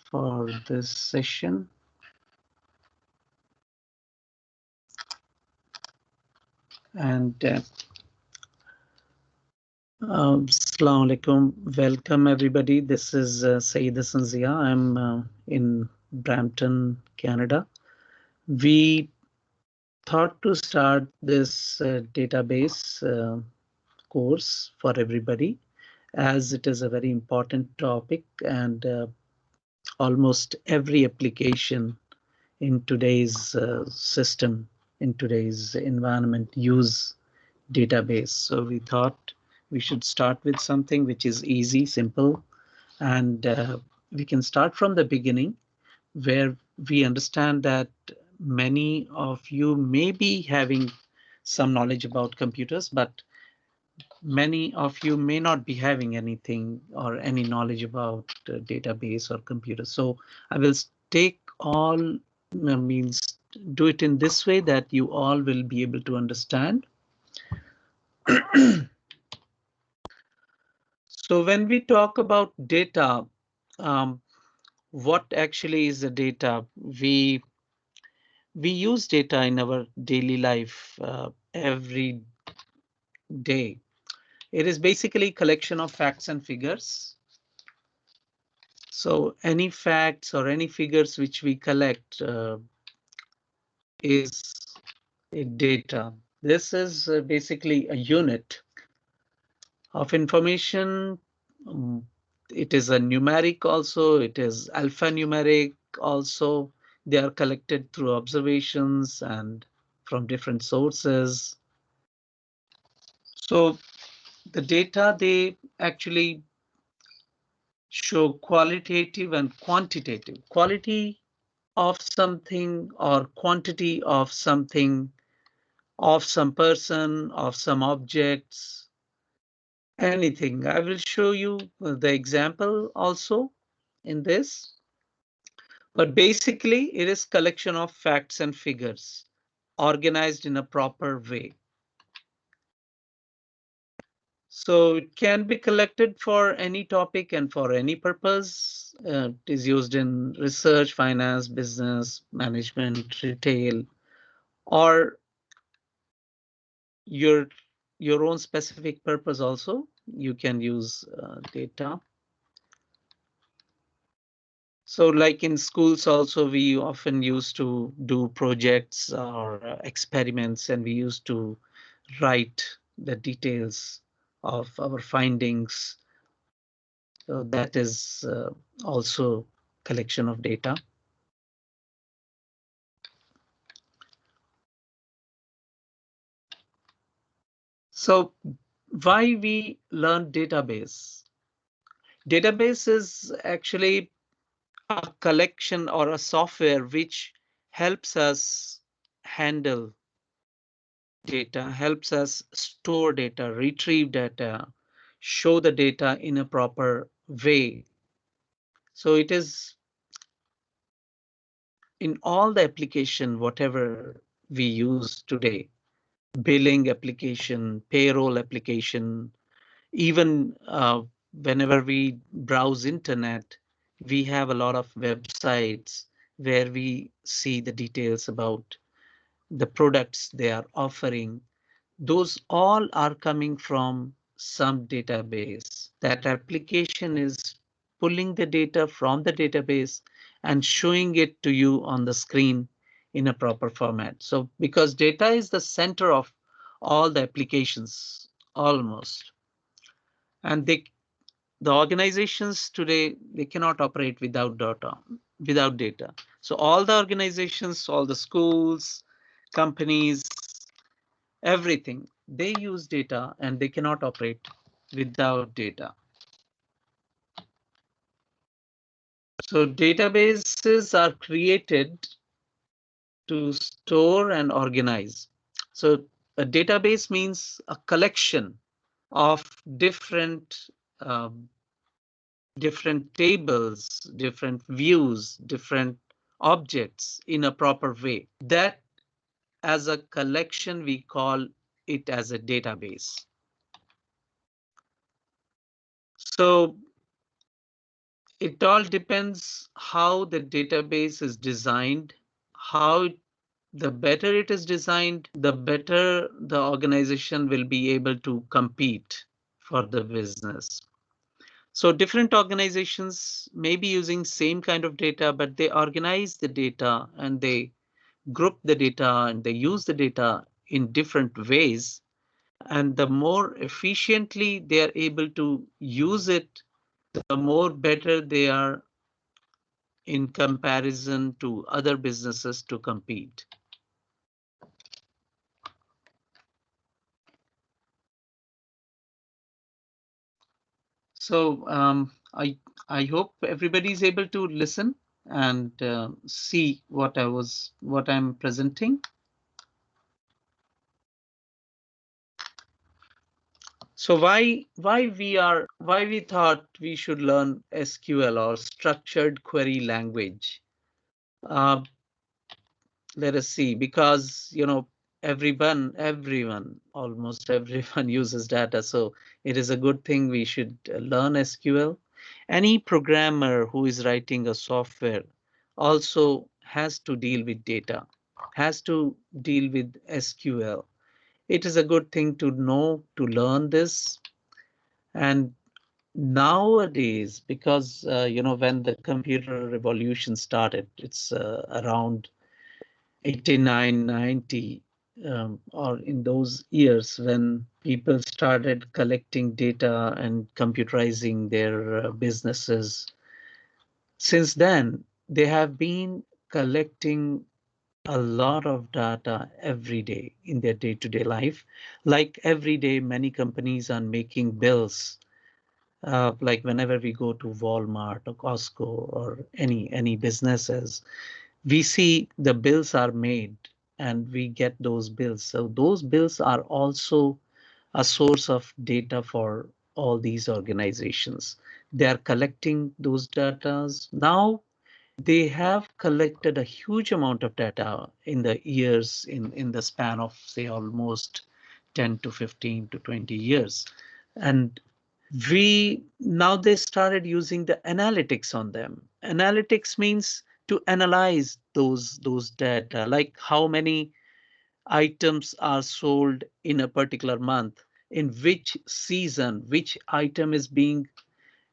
for this session. And Assalamu alaikum. Welcome everybody. This is Saeed Hassan Zia. I'm in Brampton, Canada. We thought to start this database course for everybody, as it is a very important topic, and almost every application in today's system, in today's environment, use database. So we thought we should start with something which is easy, simple, and we can start from the beginning, where we understand that many of you may be having some knowledge about computers, but many of you may not be having anything or any knowledge about database or computers. So I will take all means do it in this way that you all will be able to understand. So when we talk about data, what actually is the data? We use data in our daily life every day. It is basically collection of facts and figures. So any facts or any figures which we collect is a data. This is basically a unit of information. It is a numeric also, it is alphanumeric also. They are collected through observations and from different sources. So the data, they actually show qualitative and quantitative. Quality of something or quantity of something, of some person, of some objects, anything. I will show you the example also in this. But basically, it is collection of facts and figures organized in a proper way. So it can be collected for any topic and for any purpose. It is used in research, finance, business, management, retail, or your own specific purpose also. You can use data. So like in schools also, we often used to do projects or experiments, and we used to write the details of our findings. So that is also collection of data. So why we learn database? Database is actually a collection or a software which helps us handle data, helps us store data, retrieve data, show the data in a proper way. So it is in all the application, whatever we use today, billing application, payroll application, even whenever we browse internet, we have a lot of websites where we see the details about the products they are offering. Those all are coming from some database. That application is pulling the data from the database and showing it to you on the screen in a proper format. So because data is the center of all the applications almost, and the organizations today, they cannot operate without data. So all the organizations, all the schools, companies, everything, they use data and they cannot operate without data. So databases are created to store and organize. So a database means a collection of um, different tables, different views, different objects in a proper way. That as a collection, we call it as a database. So It all depends how the database is designed, how the better it is designed, the better the organization will be able to compete for the business. So different organizations may be using same kind of data, but they organize the data and they group the data and they use the data in different ways. And the more efficiently they are able to use it, the more better they are in comparison to other businesses to compete. So I hope everybody is able to listen and see what I'm presenting. So why we thought we should learn SQL or structured query language? Uh, Let us see, because almost everyone uses data, so it is a good thing we should learn SQL. Any programmer who is writing a software also has to deal with data, has to deal with SQL. It is a good thing to know, to learn this. And nowadays, because when the computer revolution started, it's around 89, 90, or in those years when people started collecting data and computerizing their businesses. Since then, they have been collecting a lot of data every day in their day-to-day life. Like every day, many companies are making bills. Like whenever we go to Walmart or Costco or any businesses, we see the bills are made and we get those bills. So those bills are also a source of data for all these organizations. They are collecting those data. Now they have collected a huge amount of data in the years, in the span of say almost 10 to 15 to 20 years. And we now they started using the analytics on them. Analytics means to analyze those data, like how many items are sold in a particular month, in which season, which item is being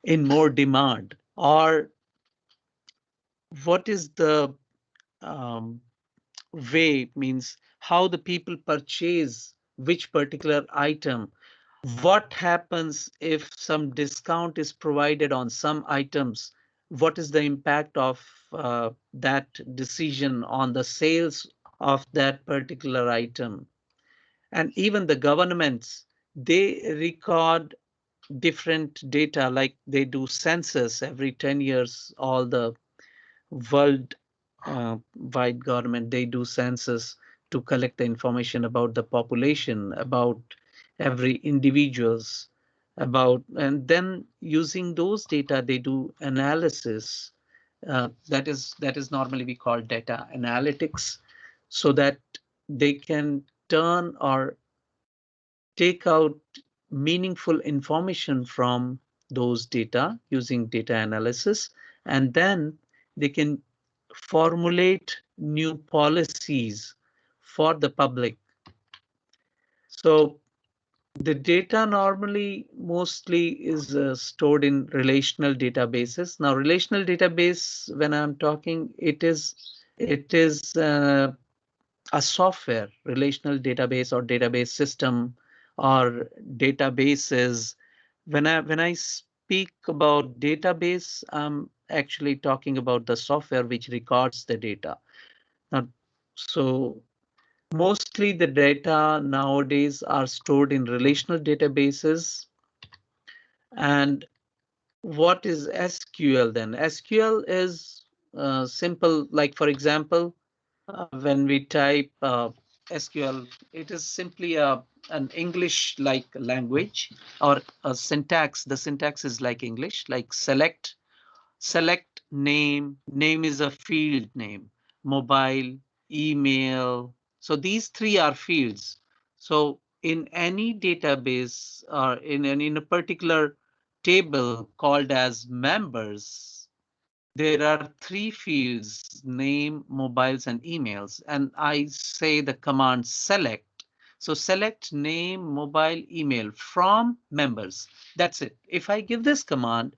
in more demand, or what is the um, way, means how the people purchase which particular item. What happens if some discount is provided on some items? What is the impact of that decision on the sales of that particular item? And even the governments, they record different data, like they do census every 10 years. All the world wide government, they do census to collect the information about the population, about every individuals, about, and then using those data they do analysis. That is normally we call data analytics, so that they can turn or take out meaningful information from those data using data analysis, and then they can formulate new policies for the public. So the data normally mostly is stored in relational databases. Now, relational database, when I'm talking, it is a software, relational database or database system or databases. When I speak about database, I'm actually talking about the software which records the data. Now, so mostly the data nowadays are stored in relational databases. And what is SQL then? SQL is simple, like for example, when we type SQL, it is simply an English like language or a syntax. The syntax is like English, like select name. Name is a field name, mobile, email. So these three are fields. So in any database or in a particular table called as members, there are three fields: name, mobiles, and emails. And I say the command select. So select name, mobile, email from members. That's it. If I give this command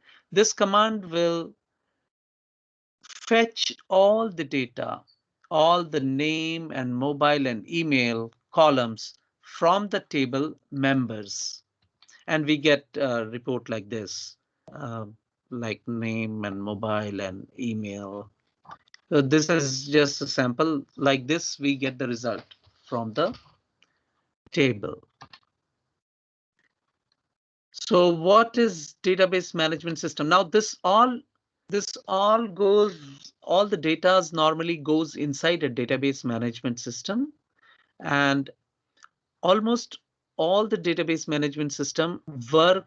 will fetch all the data, all the name and mobile and email columns from the table members. And we get a report like this, uh, like name and mobile and email. So this is just a sample. Like this, we get the result from the table. So what is database management system? Now all the data normally goes inside a database management system, and almost all the database management system work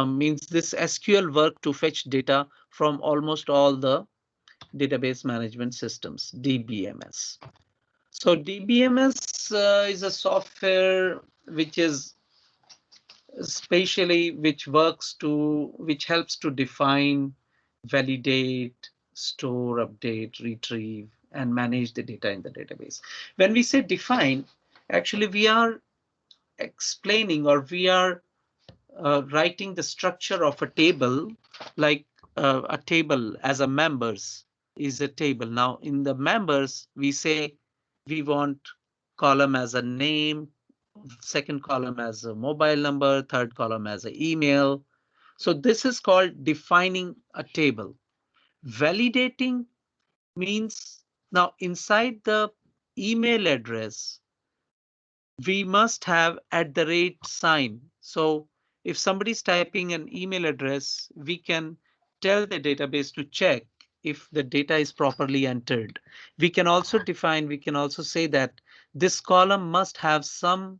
means this SQL work to fetch data from almost all the database management systems, DBMS. So DBMS is a software which is spatially which helps to define, validate, store, update, retrieve, and manage the data in the database. When we say define, actually we are explaining, or we are writing the structure of a table, like a table as a members is a table. Now in the members, we say we want column as a name, second column as a mobile number, third column as an email. So this is called defining a table. Validating means now inside the email address, we must have @ sign. So if somebody's typing an email address, we can tell the database to check if the data is properly entered. We can also say that this column must have some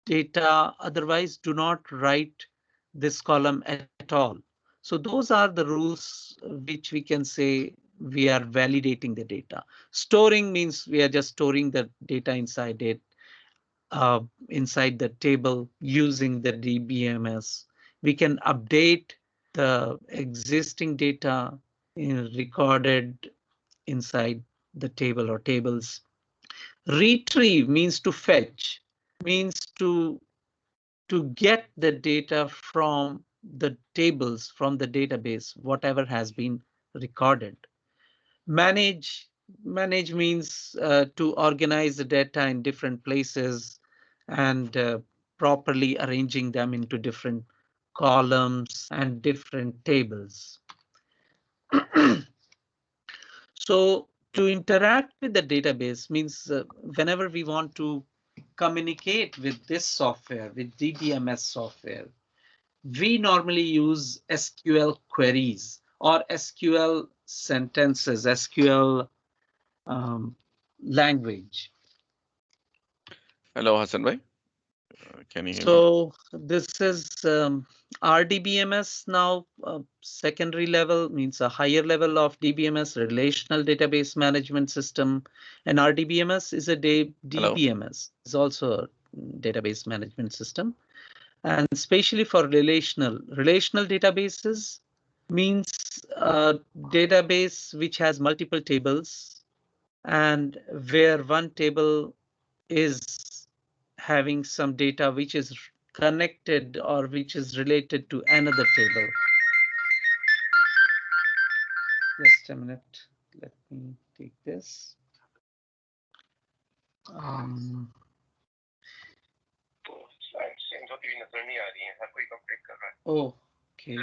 data, otherwise do not write this column at all. So those are the rules which we can say we are validating the data. Storing means we are just storing the data inside it, inside the table using the DBMS. We can update the existing data recorded inside the table or tables. Retrieve means to fetch, means to get the data from the tables, from the database, whatever has been recorded. Manage manage means to organize the data in different places and properly arranging them into different columns and different tables. So to interact with the database means whenever we want to communicate with this software, with DBMS software, we normally use SQL queries or SQL sentences, SQL language. Hello, Hassan bhai. Can you hear me? So this is RDBMS now, secondary level means a higher level of DBMS, Relational Database Management System, and RDBMS is a Hello. DBMS, is also a database management system, and especially for relational databases means a database which has multiple tables and where one table is having some data which is connected or which is related to another table. Just a minute. Let me take this. Um, oh, okay.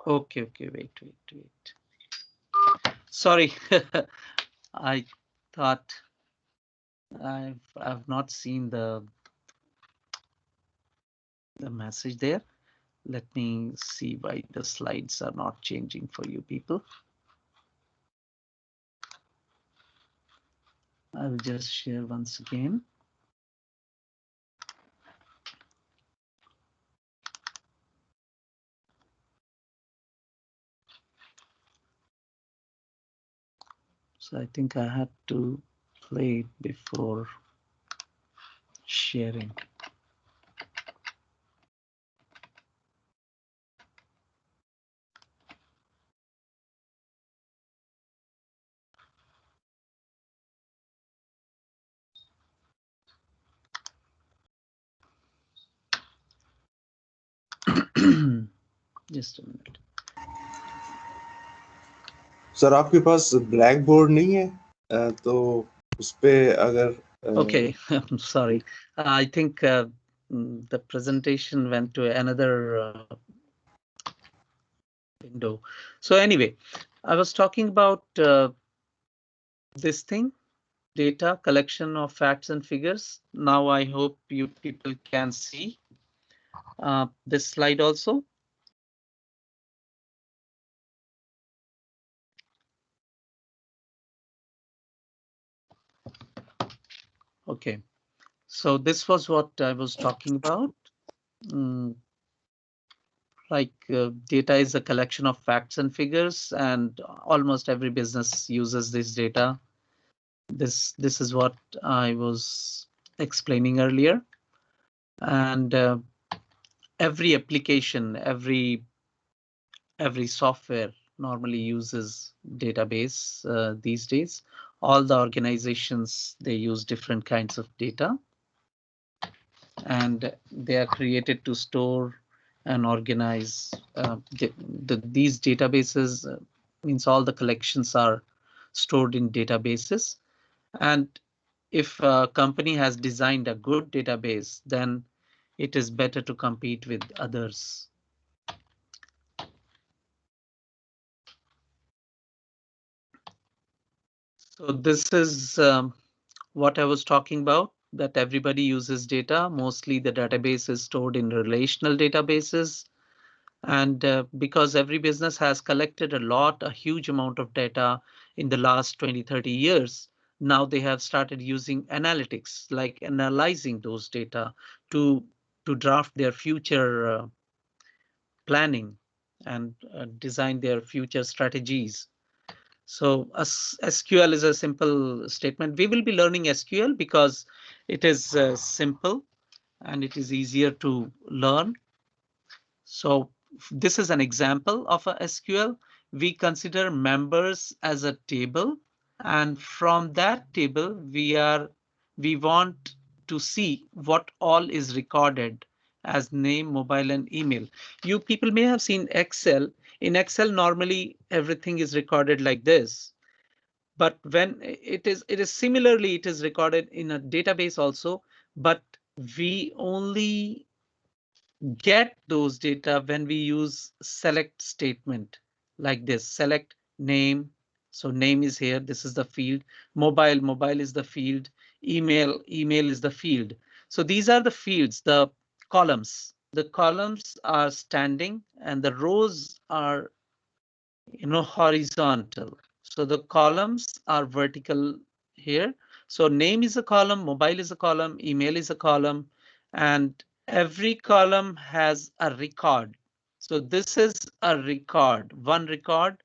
Okay, wait. Sorry, I thought I've not seen the message there. Let me see why the slides are not changing for you people. I'll just share once again. So I think I had to play it before sharing. Just a minute. Sir आपके पास black board नहीं है तो उस पे अगर Okay, I'm sorry. I think the presentation went to another window. So anyway, I was talking about this thing, data collection of facts and figures. Now I hope you people can see this slide also. Okay, so this was what I was talking about. Data is a collection of facts and figures, and almost every business uses this data. This is what I was explaining earlier, and every application, every software normally uses database these days. All the organizations, they use different kinds of data, and they are created to store and organize these databases. Means all the collections are stored in databases, and if a company has designed a good database, then it is better to compete with others. So this is what I was talking about, that everybody uses data. Mostly the database is stored in relational databases. And because every business has collected a huge amount of data in the last 20, 30 years, now they have started using analytics, like analyzing those data to draft their future planning and design their future strategies. So SQL is a simple statement. We will be learning SQL because it is simple and it is easier to learn. So this is an example of a SQL. We consider members as a table, and from that table we want to see what all is recorded as name, mobile, and email. You people may have seen Excel. In Excel, normally everything is recorded like this. But when it is similarly, it is recorded in a database also, but we only get those data when we use select statement like this. Select name. So name is here. This is the field. Mobile is the field. Email is the field. So these are the fields, the columns. The columns are standing and the rows are horizontal. So the columns are vertical here. So name is a column, mobile is a column, email is a column, and every column has a record. So this is a record, one record.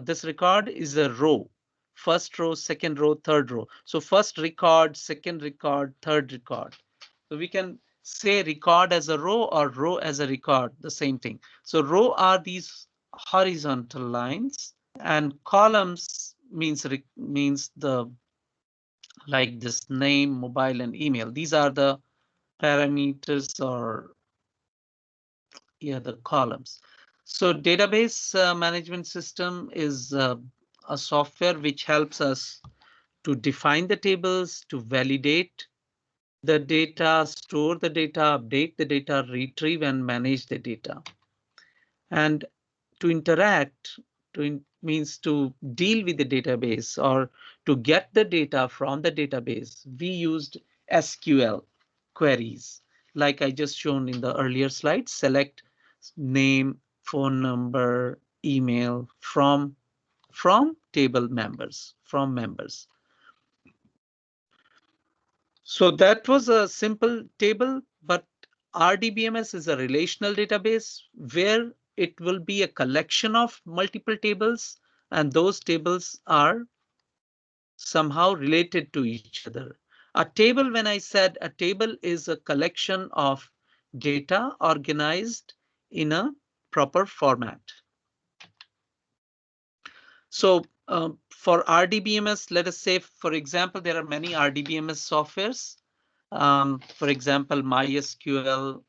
This record is a row. First row, second row, third row. So first record, second record, third record. So we can say record as a row or row as a record, the same thing. So row are these horizontal lines, and columns means the like this name, mobile, and email. These are the parameters, or the columns. So database management system is a software which helps us to define the tables, to validate the data, store the data, update the data, retrieve and manage the data. And to interact means to deal with the database or to get the data from the database. We used SQL queries, like I just shown in the earlier slide. Select name, phone number, email from table members, from members. So that was a simple table, but RDBMS is a relational database where it will be a collection of multiple tables, and those tables are somehow related to each other. A table, when I said a table is a collection of data organized in a proper format. So for RDBMS, let us say, for example, there are many RDBMS softwares. For example, MySQL,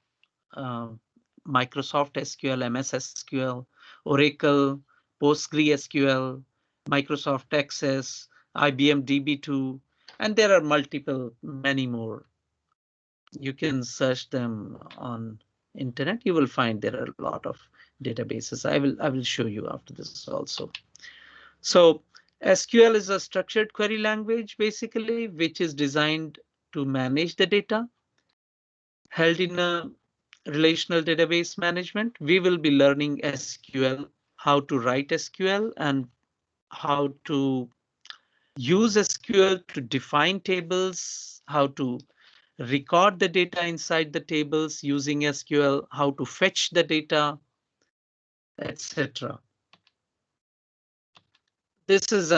Microsoft SQL, MS SQL, Oracle, PostgreSQL, Microsoft Access, IBM DB2, and there are multiple, many more. You can search them on internet. You will find there are a lot of databases. I will show you after this also. So SQL is a structured query language, basically, which is designed to manage the data held in a relational database management. We will be learning SQL, how to write SQL and how to use SQL to define tables, how to record the data inside the tables using SQL, how to fetch the data, etc. This is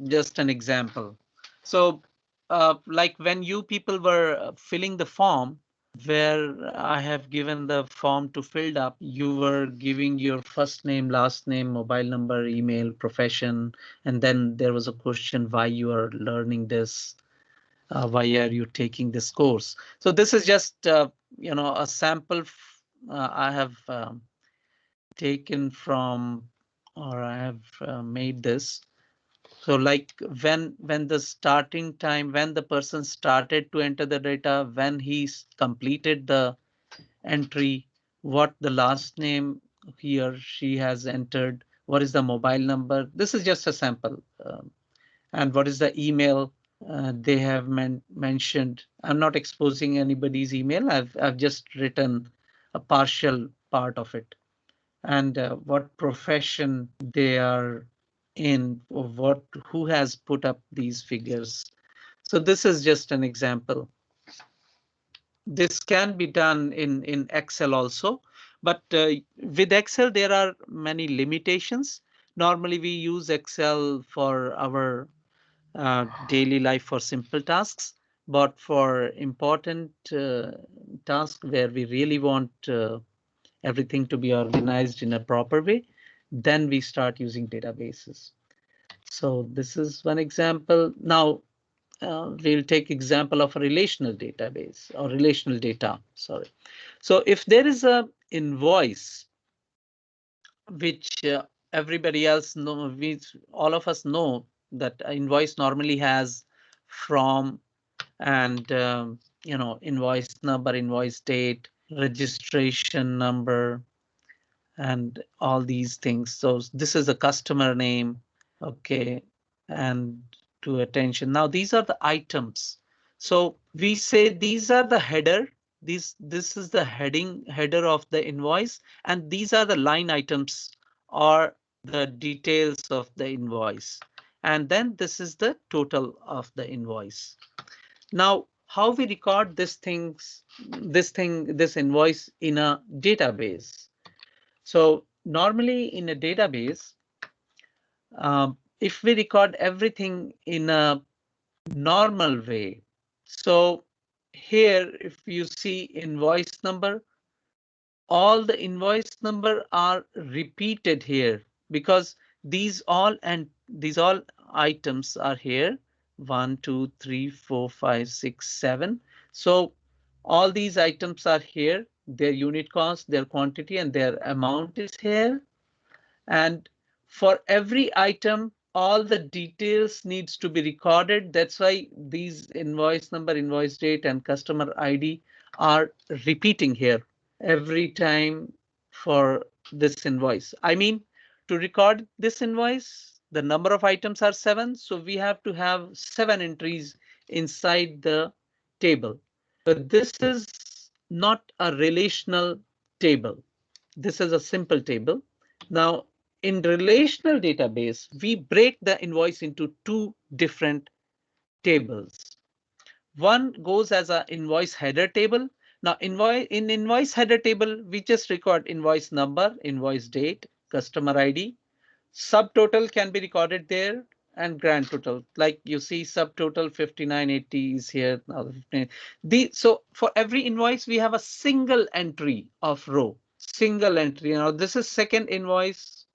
just an example. So like when you people were filling the form, where I have given the form to fill up, you were giving your first name, last name, mobile number, email, profession, and then there was a question why you are learning this, why are you taking this course. So this is just a sample I have taken from, or I have made this. So like when the starting time, when the person started to enter the data, when he completed the entry, what the last name he or she has entered, what is the mobile number. This is just a sample. And what is the email they have mentioned. I'm not exposing anybody's email. I've just written a partial part of it. And what profession they are in, or who has put up these figures. So this is just an example. This can be done in Excel also, but with Excel there are many limitations. Normally we use Excel for our daily life for simple tasks, but for important tasks where we really want everything to be organized in a proper way, then we start using databases. So this is one example. Now we'll take example of a relational database or relational data. Sorry. So if there is a invoice, which everybody else know, all of us know that invoice normally has from and invoice number, invoice date, registration number, and all these things. So this is a customer name, okay, and to attention. Now these are the items. So we say these are the header. This is the header of the invoice, and these are the line items or the details of the invoice. And then this is the total of the invoice. Now, how we record this invoice in a database? So normally in a database, if we record everything in a normal way, so here if you see invoice number, all the invoice number are repeated here because these all items are here. 1, 2, 3, 4, 5, 6, 7. So all these items are here, their unit cost, their quantity, and their amount is here. And for every item, all the details needs to be recorded. That's why these invoice number, invoice date, and customer ID are repeating here every time for this invoice. I mean, to record this invoice, the number of items are 7. So we have to have 7 entries inside the table. But this is not a relational table. This is a simple table. Now, in relational database, we break the invoice into 2 different tables. One goes as an invoice header table. Now, in invoice header table, we just record invoice number, invoice date, customer ID. Subtotal can be recorded there and grand total. Like you see subtotal 5980 is here. Now, so for every invoice, we have a single entry of row, single entry. Now this is second invoice.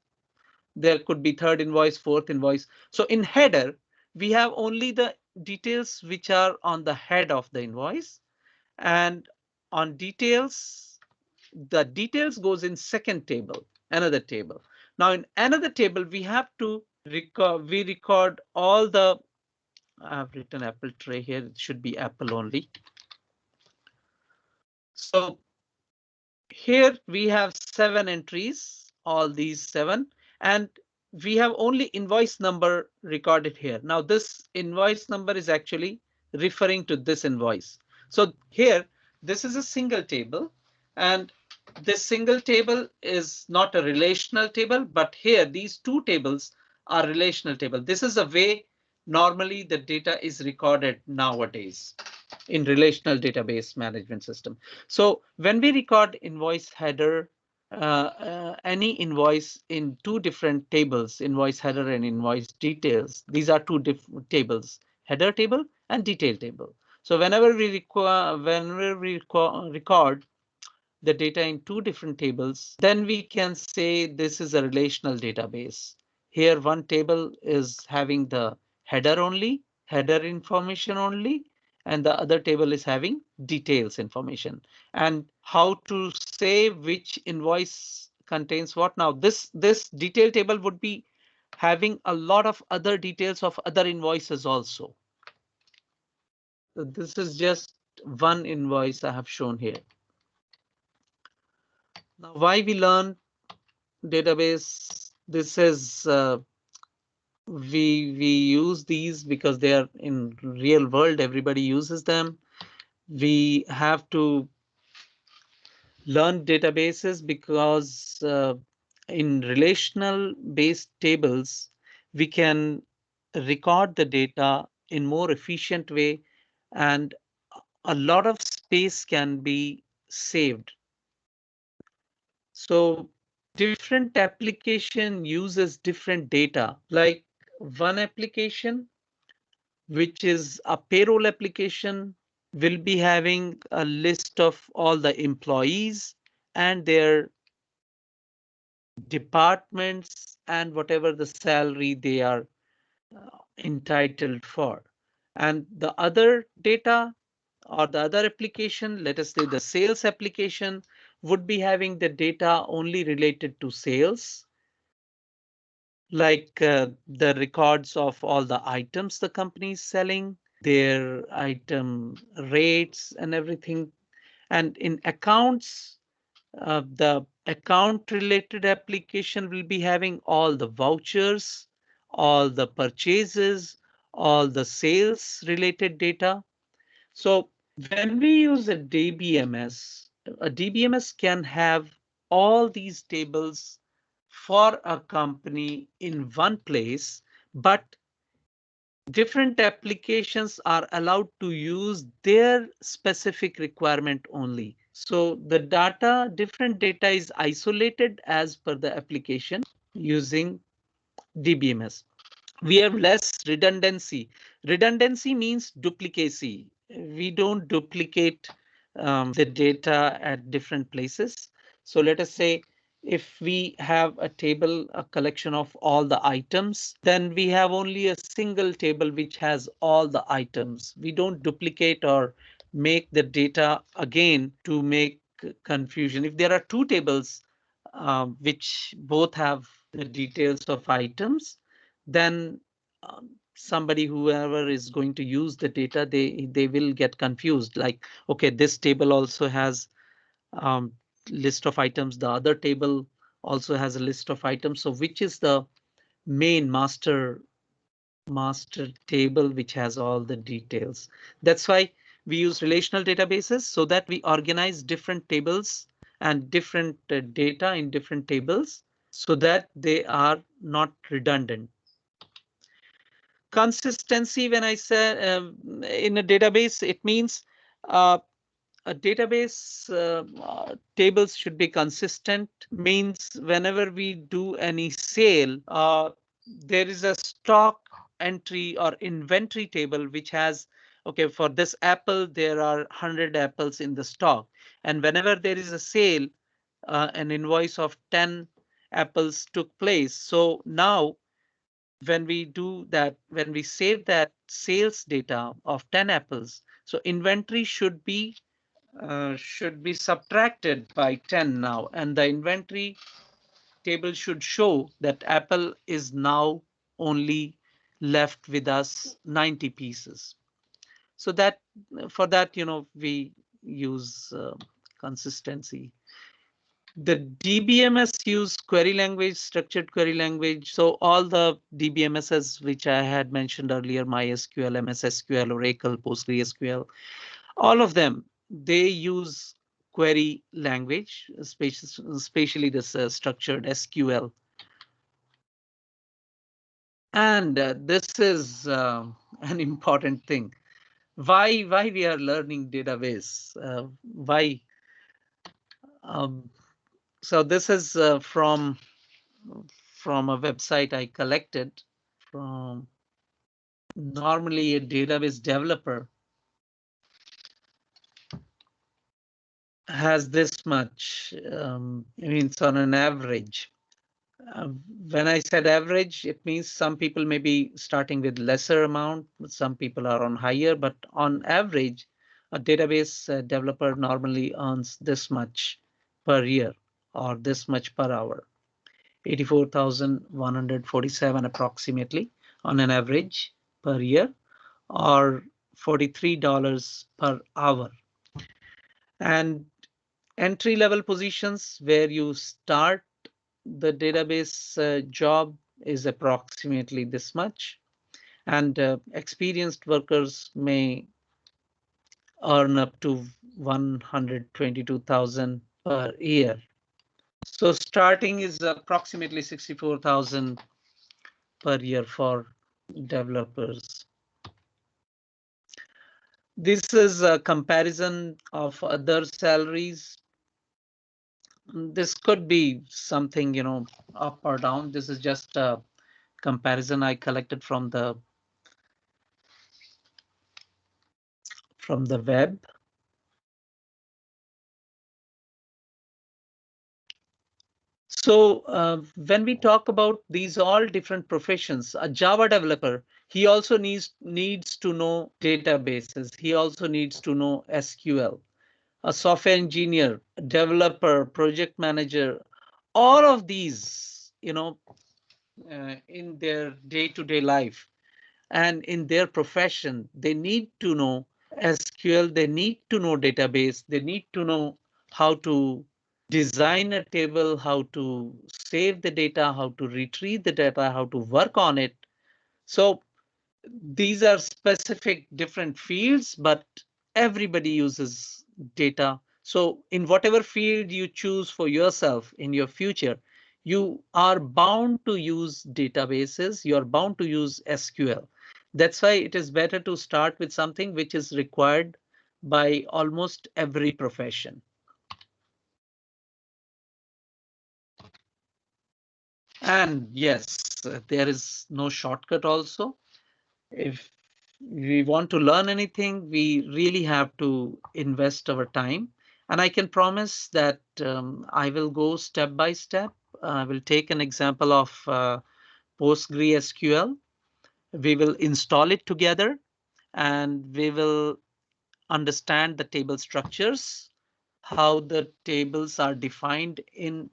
There could be third invoice, fourth invoice. So in header, we have only the details which are on the head of the invoice, and on details, the details goes in second table, another table. Now in another table, we have to record all the, I've written apple tray here. It should be apple only. So here we have 7 entries, all these 7, and we have only invoice number recorded here. Now this invoice number is actually referring to this invoice. So here, this is a single table, and this single table is not a relational table, but here these 2 tables are relational table. This is a way normally the data is recorded nowadays in relational database management system. So when we record invoice header, any invoice in 2 different tables, invoice header and invoice details, these are 2 different tables, header table and detail table. So whenever we record the data in 2 different tables, then we can say this is a relational database. Here one table is having the header only, header information only, and the other table is having details information. And how to say which invoice contains what. Now this detail table would be having a lot of other details of other invoices also. So this is just one invoice I have shown here. Now why we learn database? This is we use these because they are in real world, everybody uses them. We have to learn databases because in relational based tables we can record the data in more efficient way, and a lot of space can be saved. So different application uses different data. Like one application, which is a payroll application, will be having a list of all the employees and their departments and whatever the salary they are entitled for. And the other data or the other application, let us say the sales application, would be having the data only related to sales, like the records of all the items the company is selling, their item rates and everything. And in accounts, the account related application will be having all the vouchers, all the purchases, all the sales related data. So when we use a DBMS can have all these tables for a company in one place, but different applications are allowed to use their specific requirement only. So the data, different data is isolated as per the application using DBMS. We have less redundancy. Redundancy means duplicacy. We don't duplicate the data at different places. So let us say if we have a table, a collection of all the items, then we have only a single table which has all the items. We don't duplicate or make the data again to make confusion. If there are 2 tables which both have the details of items, then somebody, whoever is going to use the data, they will get confused. Like, okay, this table also has list of items. The other table also has a list of items. So which is the main master table which has all the details? That's why we use relational databases, so that we organize different tables and different data in different tables so that they are not redundant. Consistency, when I say in a database, it means a database tables should be consistent. Means whenever we do any sale, there is a stock entry or inventory table which has, okay, for this apple there are 100 apples in the stock, and whenever there is a sale, an invoice of 10 apples took place. So now when we do that, when we save that sales data of 10 apples, so inventory should be should be subtracted by 10 now, and the inventory table should show that Apple is now only left with us 90 pieces. So that for that, we use consistency. The DBMS use query language, structured query language. So all the DBMSs which I had mentioned earlier, MySQL, MS SQL, Oracle, PostgreSQL, all of them, they use query language, especially this structured SQL. And this is an important thing. Why we are learning database? Why? Um, so this is from a website I collected from. Normally, a database developer has this much. Means on an average. Uh, when I said average, it means some people may be starting with lesser amount, some people are on higher, but on average, a database developer normally earns this much per year or this much per hour, 84,147 approximately on an average per year, or $43 per hour. And entry level positions where you start the database job is approximately this much, and experienced workers may earn up to 122,000 per year. So starting is approximately 64,000 per year for developers. This is a comparison of other salaries. This could be something, up or down. This is just a comparison I collected from the web. So when we talk about these all different professions, a Java developer, he also needs to know databases. He also needs to know SQL. A software engineer, developer, project manager, all of these, in their day-to-day life and in their profession, they need to know SQL, they need to know database, they need to know how to design a table, how to save the data, how to retrieve the data, how to work on it. So these are specific different fields, but everybody uses data. So in whatever field you choose for yourself in your future, you are bound to use databases, you're bound to use SQL. That's why it is better to start with something which is required by almost every profession. And yes, there is no shortcut also. If we want to learn anything, we really have to invest our time. And I can promise that I will go step by step. I will take an example of PostgreSQL. We will install it together and we will understand the table structures, how the tables are defined in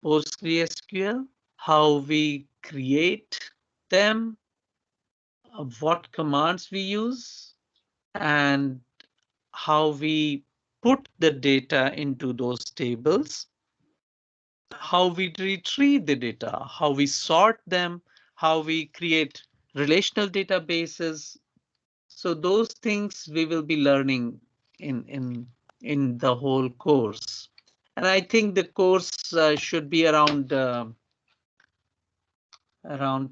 PostgreSQL, how we create them, what commands we use, and how we put the data into those tables, how we retrieve the data, how we sort them, how we create relational databases. So those things we will be learning in the whole course. And I think the course should be around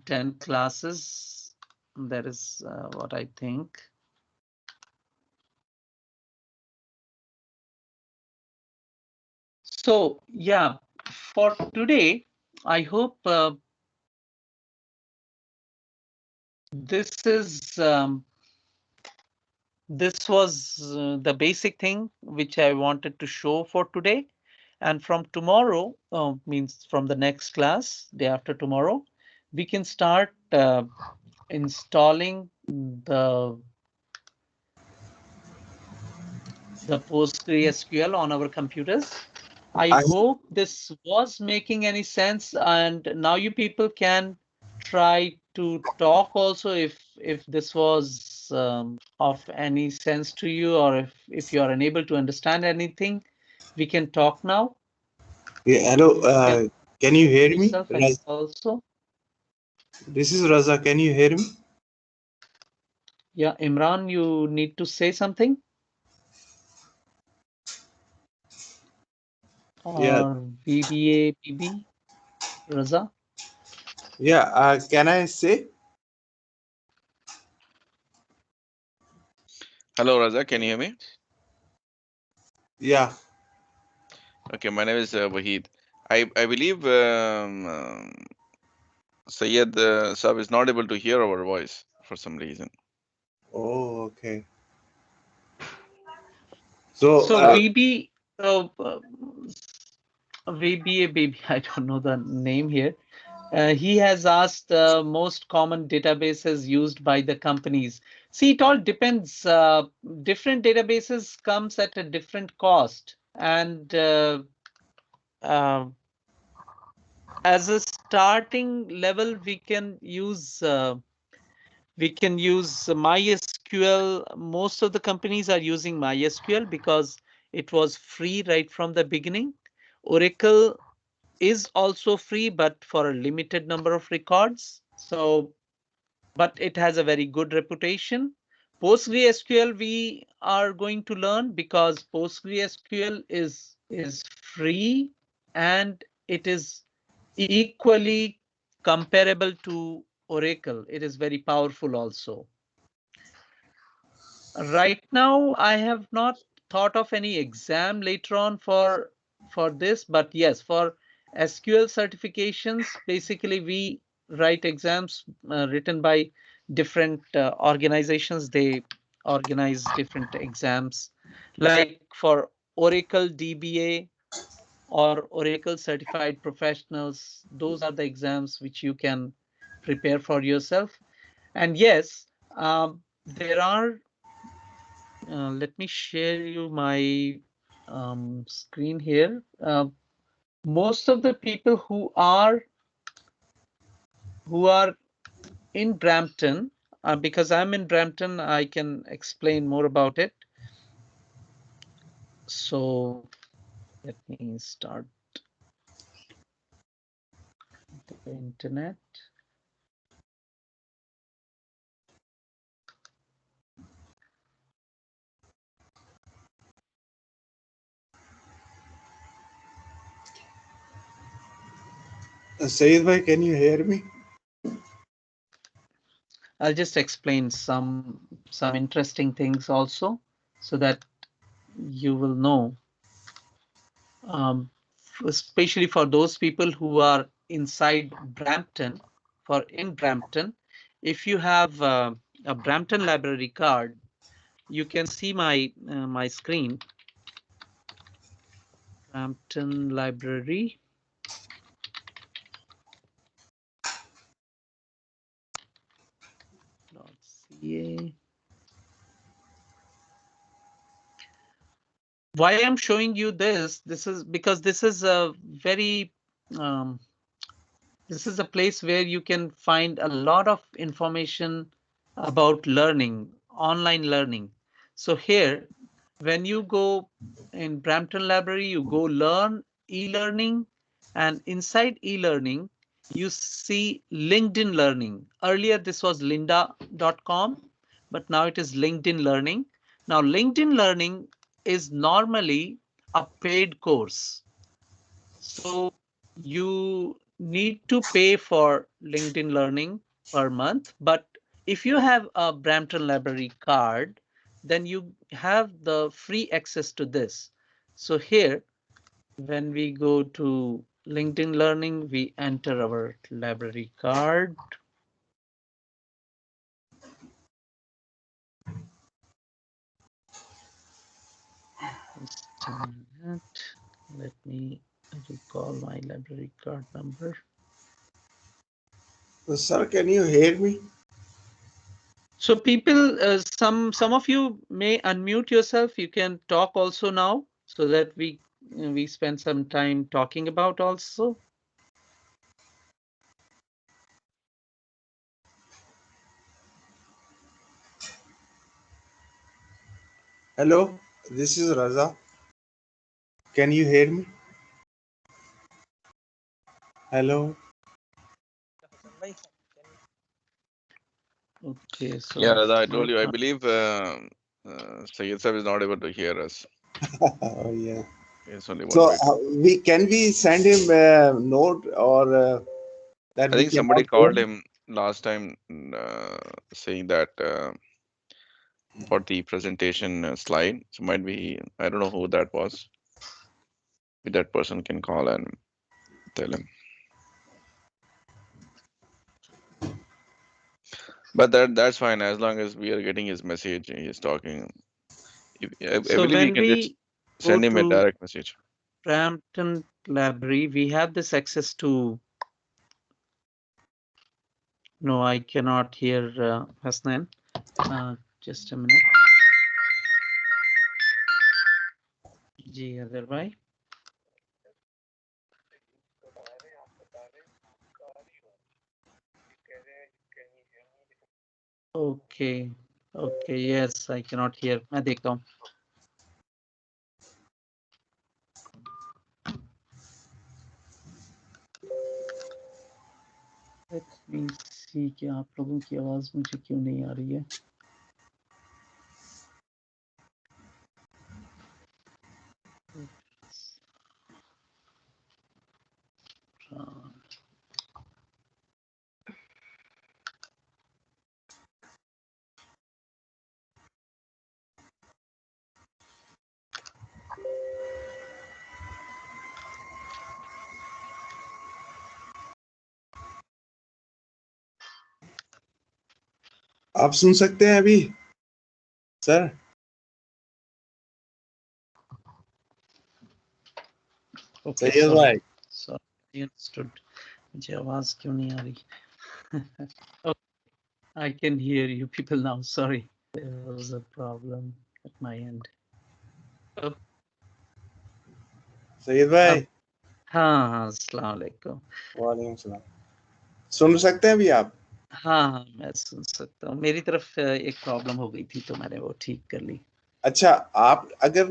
10 classes. That is what I think. So yeah, for today, I hope this was the basic thing which I wanted to show for today. And from tomorrow, means from the next class, day after tomorrow, we can start installing the the PostgreSQL on our computers. I hope this was making any sense, and now you people can try to talk also if this was of any sense to you, or if you are unable to understand anything, we can talk now. Yeah, hello. Can you hear me? Also. This is Raza. Can you hear me? Yeah, Imran, you need to say something? Yeah. Or VBA, PB, Raza? Yeah. Can I say? Hello, Raza. Can you hear me? Yeah. Okay, my name is Wahid. I believe Sayed Saab is not able to hear our voice for some reason. Oh, okay. So VB, VBA, baby, I don't know the name here. He has asked most common databases used by the companies. See, it all depends. Different databases comes at a different cost, and as a starting level, we can use MySQL. Most of the companies are using MySQL because it was free right from the beginning. Oracle is also free, but for a limited number of records. So, but it has a very good reputation. PostgreSQL we are going to learn because PostgreSQL is free and it is equally comparable to Oracle. It is very powerful also. Right now, I have not thought of any exam later on for this, but yes, for SQL certifications, basically we write exams written by different organizations. They organize different exams, like for Oracle DBA or Oracle Certified Professionals. Those are the exams which you can prepare for yourself. And yes, there are let me share you my screen here. Most of the people who are in Brampton, because I'm in Brampton, I can explain more about it. So let me start the internet. Sayed bhai, can you hear me? I'll just explain some interesting things also, so that you will know. Especially for those people who are inside Brampton, in Brampton, if you have a Brampton library card, you can see my my screen. Brampton library. .ca. Why I'm showing you this? This is because this is a very this is a place where you can find a lot of information about learning, online learning. So here, when you go in Brampton Library, you go learn e-learning, and inside e-learning, you see LinkedIn Learning. Earlier, this was lynda.com, but now it is LinkedIn Learning. Now, LinkedIn Learning is normally a paid course. So you need to pay for LinkedIn Learning per month. But if you have a Brampton Library card, then you have the free access to this. So here, when we go to LinkedIn Learning, we enter our library card. Just a minute. Let me recall my library card number. Sir, can you hear me? So people, some of you may unmute yourself. You can talk also now, so that we spend some time talking about also. Hello, this is Raza. Can you hear me? Hello. Okay, so Yeah, as I told no you, I believe Sayyid Sahib is not able to hear us. Oh yeah. It's only one So way to. we send him a note or that I we think somebody cannot hear called him? him last time saying that for the presentation slide. So might be, I don't know who that was. Maybe that person can call and tell him. But that's fine as long as we are getting his message. He is talking. I So believe you when can just we go send him a to direct message. Brampton Library, we have this access to. No, I cannot hear Hasnan. Just a minute. जी other भाई. Okay, okay, yes, I cannot hear. मैं देखता हूँ. Let me see कि आप लोगों की आवाज मुझे क्यों नहीं आ रही है. आप सुन सकते हैं अभी सर? Okay, सैयद भाई. sorry, I understood. मुझे आवाज क्यों नहीं आ रही? Okay, I can hear you people now. Sorry, there was a problem at my end. Oh, Syed भाई. हाँ हाँ, अस्सलाम वालेकुम. वालेकुम सलाम. सुन सकते हैं अभी आप? हाँ, मैं सुन सकता हूँ. मेरी तरफ एक प्रॉब्लम हो गई थी तो मैंने वो ठीक कर ली. अच्छा, आप अगर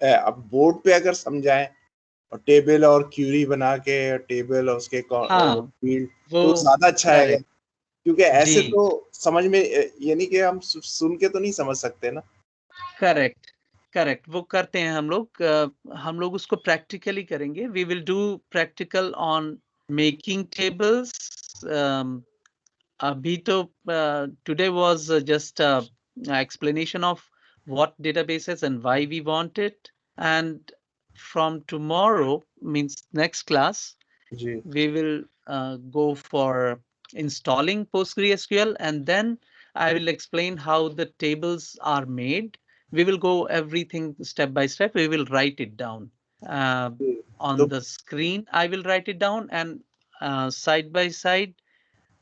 आप बोर्ड पे अगर समझाएं और टेबल और क्यूरी बना के टेबल और उसके हाँ, फील्ड तो वो ज्यादा अच्छा है, करेक्ट. क्योंकि ऐसे जी, तो समझ में यानी कि हम सुन के तो नहीं समझ सकते ना. Correct, correct. वो करते हैं हम लोग उसको प्रैक्टिकली करेंगे. We will do practical on making tables. अभी तो today was just explanation of what databases and why we want it. And from tomorrow, means next class, ji. we will go for installing PostgreSQL, and then I will explain how the tables are made. We will go everything step by step. We will write it down on तो the screen. I will write it down, and side by side,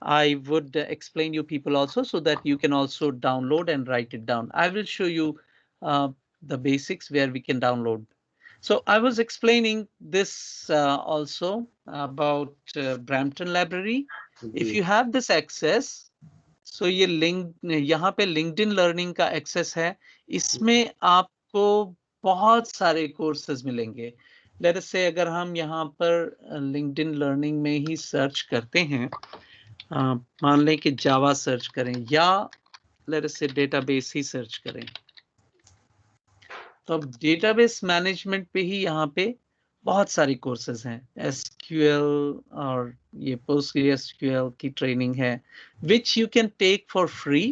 I would explain you people also, so that you can also download and write it down. I will show you the basics where we can download. So I was explaining this also about Brampton Library. If you have this access, so ये यहाँ पे LinkedIn Learning का access है. इसमें आपको बहुत सारे courses मिलेंगे. Let us say अगर हम यहाँ पर LinkedIn Learning में ही search करते हैं, मान लें कि जावा सर्च करें या लेट अस से डेटाबेस ही सर्च करें, तो अब डेटाबेस मैनेजमेंट पे ही यहाँ पे बहुत सारी कोर्सेज हैं. एसक्यूएल और ये पोस्टग्रेसक्यूएल की ट्रेनिंग है, which you can take for free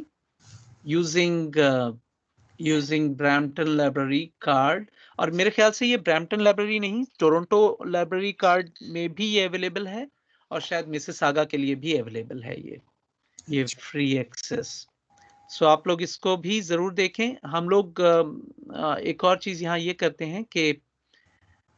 using Brampton library card. और मेरे ख्याल से ये ब्रैम्पटन लाइब्रेरी नहीं, टोरंटो लाइब्रेरी कार्ड में भी ये अवेलेबल है, और शायद मिसिसागा के लिए भी अवेलेबल है ये फ्री एक्सेस. सो आप लोग इसको भी जरूर देखें. हम लोग एक और चीज यहाँ ये करते हैं कि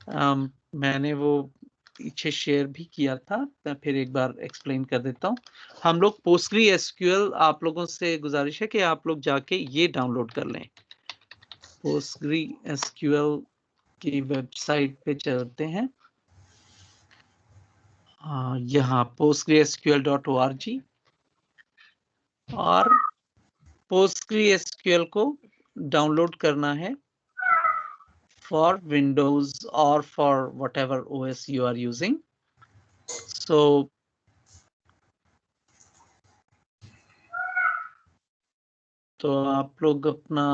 मैंने वो पीछे शेयर भी किया था, मैं फिर एक बार एक्सप्लेन कर देता हूँ। हम लोग पोस्टग्री एसक्यूएल, आप लोगों से गुजारिश है कि आप लोग जाके ये डाउनलोड कर लें। पोस्टग्री एसक्यूएल की वेबसाइट पे चलते हैं, यहाँ postgresql.org, और postgresql को डाउनलोड करना है for Windows or for whatever OS you are using. So तो आप लोग अपना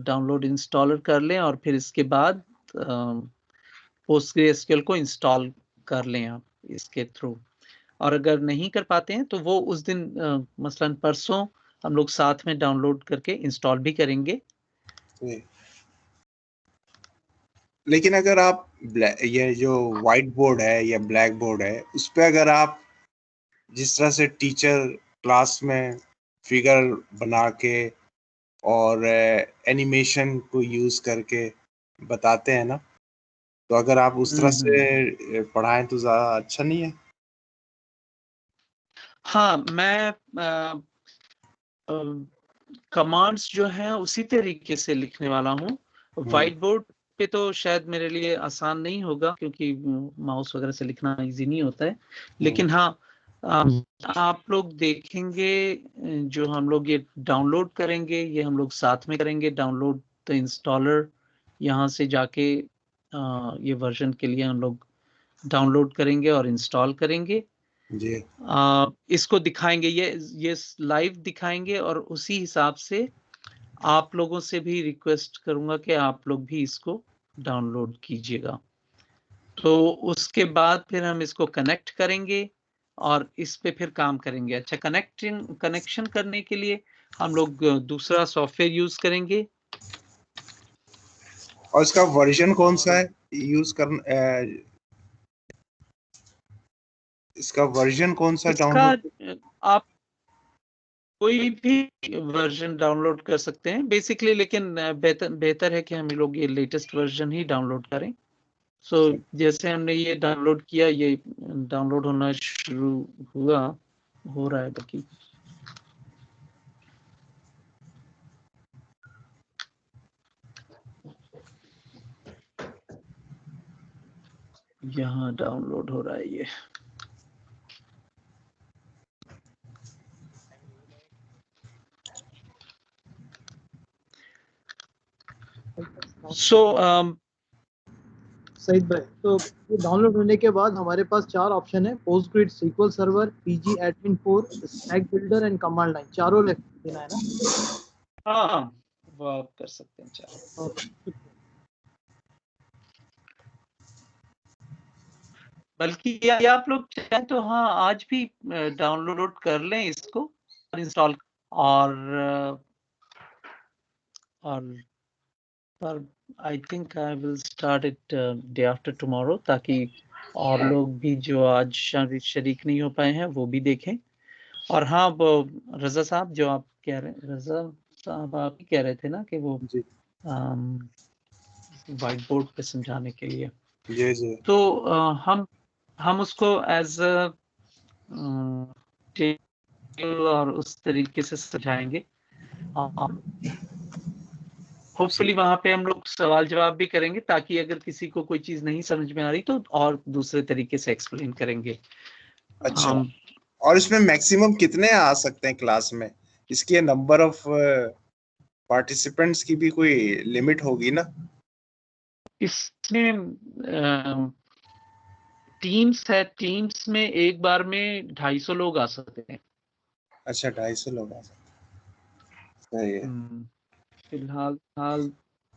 डाउनलोड इंस्टॉलर कर लें और फिर इसके बाद postgresql को इंस्टॉल कर लें आप इसके थ्रू। और अगर नहीं कर पाते हैं तो वो उस दिन मसलन परसों हम लोग साथ में डाउनलोड करके इंस्टॉल भी करेंगे। लेकिन अगर आप ये जो व्हाइट बोर्ड है या ब्लैक बोर्ड है, उस पे अगर आप जिस तरह से टीचर क्लास में फिगर बना के और एनिमेशन को यूज करके बताते हैं ना, तो अगर आप उस तरह से पढ़ाएं तो ज्यादा अच्छा नहीं है? हाँ, मैं कमांड्स जो हैं उसी तरीके से लिखने वाला हूँ। व्हाइट बोर्ड पे तो शायद मेरे लिए आसान नहीं होगा क्योंकि माउस वगैरह से लिखना इजी नहीं होता है, लेकिन हाँ आप लोग देखेंगे जो हम लोग ये डाउनलोड करेंगे, ये हम लोग साथ में करेंगे डाउनलोड द इंस्टॉलर। यहाँ से जाके ये वर्जन के लिए हम लोग डाउनलोड करेंगे और इंस्टॉल करेंगे जी। इसको दिखाएंगे, ये लाइव दिखाएंगे, और उसी हिसाब से आप लोगों से भी रिक्वेस्ट करूंगा कि आप लोग भी इसको डाउनलोड कीजिएगा। तो उसके बाद फिर हम इसको कनेक्ट करेंगे और इस पे फिर काम करेंगे। अच्छा, कनेक्शन करने के लिए हम लोग दूसरा सॉफ्टवेयर यूज करेंगे। और इसका वर्जन कौन सा है यूज करना? इसका वर्जन कौन सा डाउनलोड? आप कोई भी वर्जन डाउनलोड कर सकते हैं बेसिकली, लेकिन बेहतर है कि हम लोग ये लेटेस्ट वर्जन ही डाउनलोड करें। सो जैसे हमने ये डाउनलोड किया, ये डाउनलोड होना शुरू हो रहा है। बाकी यहाँ डाउनलोड हो रहा है ये। सईद भाई, तो ये डाउनलोड होने के बाद हमारे पास 4 ऑप्शन है: पोस्टग्रिड SQL server, PG admin 4, stack builder and command line. चारों लेना है ना? हाँ, वो आप कर सकते हैं चारों। बल्कि ये आप लोग चाहें तो हाँ आज भी डाउनलोड कर लें इसको, इंस्टॉल, और पर I think I will start it day after tomorrow, ताकि और लोग भी जो आज शरीक नहीं हो पाए हैं वो भी देखें। और हाँ, वो रजा साहब जो आप कह रहे हैं, रजा साहब आप ही कह रहे थे ना कि वो व्हाइट बोर्ड पे समझाने के लिए। जी। तो हम उसको एज और उस तरीके से समझाएंगे। होपफुली वहां पे हम लोग सवाल जवाब भी करेंगे, ताकि अगर किसी को कोई चीज नहीं समझ में आ रही तो और दूसरे तरीके से एक्सप्लेन करेंगे। अच्छा, और इसमें मैक्सिमम कितने आ सकते हैं क्लास में? इसके नंबर ऑफ पार्टिसिपेंट्स की भी कोई लिमिट होगी ना? इसमें टीम्स है, टीम्स में एक बार में 250 लोग आ सकते हैं। अच्छा, 250 लोग आ सकते हैं, सही है। फिलहाल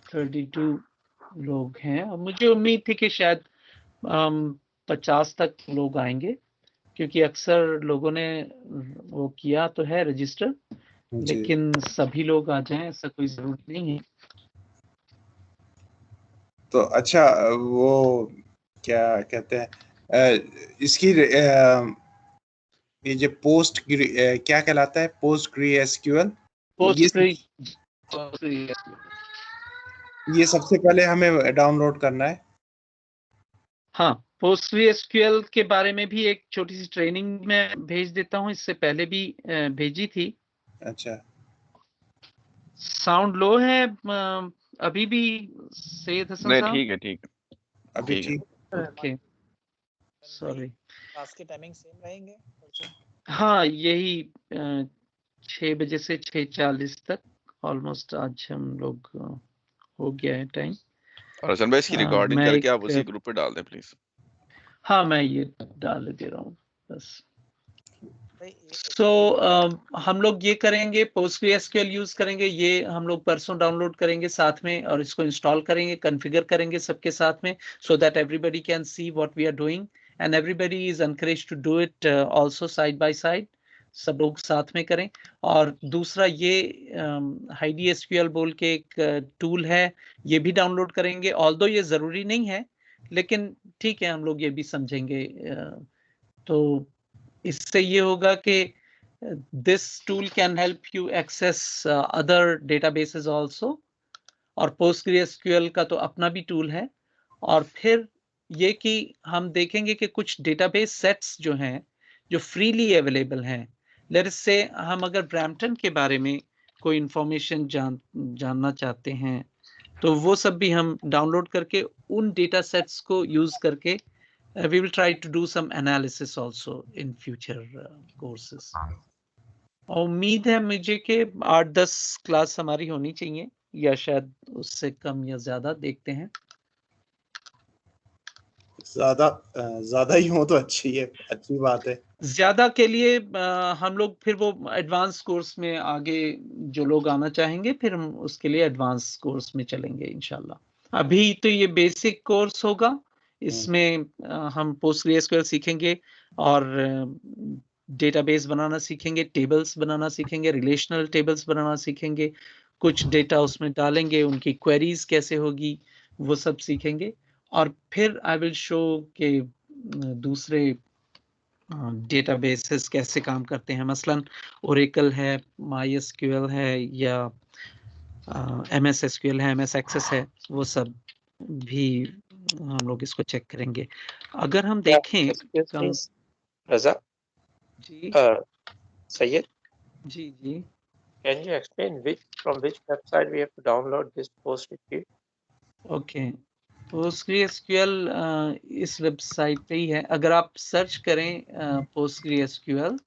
32 लोग हैं, और मुझे उम्मीद थी कि शायद 50 तक लोग आएंगे, क्योंकि अक्सर लोगों ने वो किया तो है रजिस्टर, लेकिन सभी लोग आ जाएं ऐसा कोई जरूरत नहीं है। तो अच्छा, वो क्या कहते हैं इसकी ये जो क्या कहलाता है? PostgreSQL। ये सबसे पहले हमें डाउनलोड करना है? हाँ, PostgreSQL के बारे में भी एक छोटी सी ट्रेनिंग में भेज देता हूँ, इससे पहले भी भेजी थी। अच्छा, साउंड लो है अभी भी सैयद हसन नहीं, साहब? ठीक है, ठीक है, अभी ठीक है। ठीक। Okay, sorry. क्लास के टाइमिंग सेम रहेंगे? हाँ, यही 6 बजे से 6:40 तक ऑलमोस्ट आज हम लोग हो गया है टाइम। और हसन भाई, इसकी रिकॉर्डिंग मैं करके आप एक उसी ग्रुप पे डाल दें प्लीज। हाँ, मैं ये डाल दे रहा हूँ बस। भाई, सो हम लोग ये करेंगे, PostgreSQL यूज करेंगे, ये हम लोग परसों डाउनलोड करेंगे साथ में, और इसको इंस्टॉल करेंगे, कॉन्फ़िगर करेंगे सबके साथ में, so that everybody can see what we are doing and everybody is encourage to do it also side by side, सब लोग साथ में करें। और दूसरा ये हाइडी एसक्यूएल बोल के एक टूल है, ये भी डाउनलोड करेंगे, ऑल्दो ये जरूरी नहीं है, लेकिन ठीक है हम लोग ये भी समझेंगे। तो इससे ये होगा कि this tool can help you access other databases also, और PostgreSQL का तो अपना भी टूल है। और फिर ये कि हम देखेंगे कि कुछ डेटाबेस सेट्स जो हैं जो फ्रीली अवेलेबल हैं, लेट्स से हम अगर ब्रैम्पटन के बारे में कोई इंफॉर्मेशन जानना चाहते हैं, तो वो सब भी हम डाउनलोड करके उन डेटा सेट्स को यूज करके we will try to do some analysis also in future courses. और उम्मीद है मुझे कि 8-10 क्लास हमारी होनी चाहिए, या शायद उससे कम या ज्यादा, देखते हैं। ज्यादा ही हो तो अच्छी है, अच्छी बात है। ज्यादा के लिए हम लोग फिर वो एडवांस कोर्स में आगे जो लोग आना चाहेंगे, फिर हम उसके लिए एडवांस कोर्स में चलेंगे इंशाल्लाह। अभी तो ये बेसिक कोर्स होगा, इसमें हम PostgreSQL सीखेंगे और डेटाबेस बनाना सीखेंगे, टेबल्स बनाना सीखेंगे, रिलेशनल टेबल्स बनाना सीखेंगे, कुछ डेटा उसमें डालेंगे, उनकी क्वेरीज कैसे होगी वो सब सीखेंगे। और फिर आई विल शो के दूसरे डेटाबेसेस कैसे काम करते हैं, मसलन ओरेकल है, MySQL है, या MS SQL है, MS Access है, वो सब भी हम लोग इसको चेक करेंगे। अगर हम देखें Raza, ji Sayyid, ji, can you explain from which website we have to download this PostgreSQL? Okay, PostgreSQL इस वेबसाइट पे ही है। अगर आप सर्च करें PostgreSQL,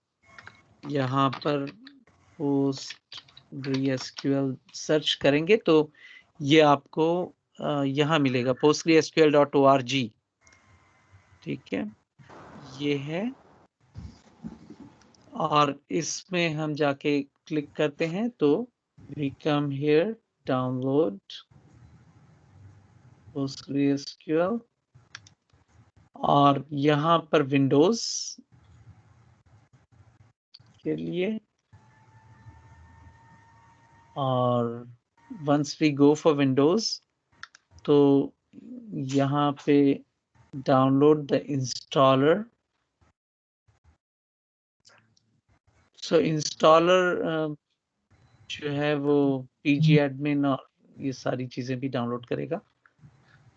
यहाँ पर PostgreSQL सर्च करेंगे तो ये आपको यहाँ मिलेगा, postgresql.org, ठीक है, ये है। और इसमें हम जाके क्लिक करते हैं तो we come here, download PostgreSQL, और यहाँ पर विंडोज के लिए, और once we go for Windows तो यहाँ पे download the installer। so installer जो है वो pgadmin और ये सारी चीजें भी डाउनलोड करेगा।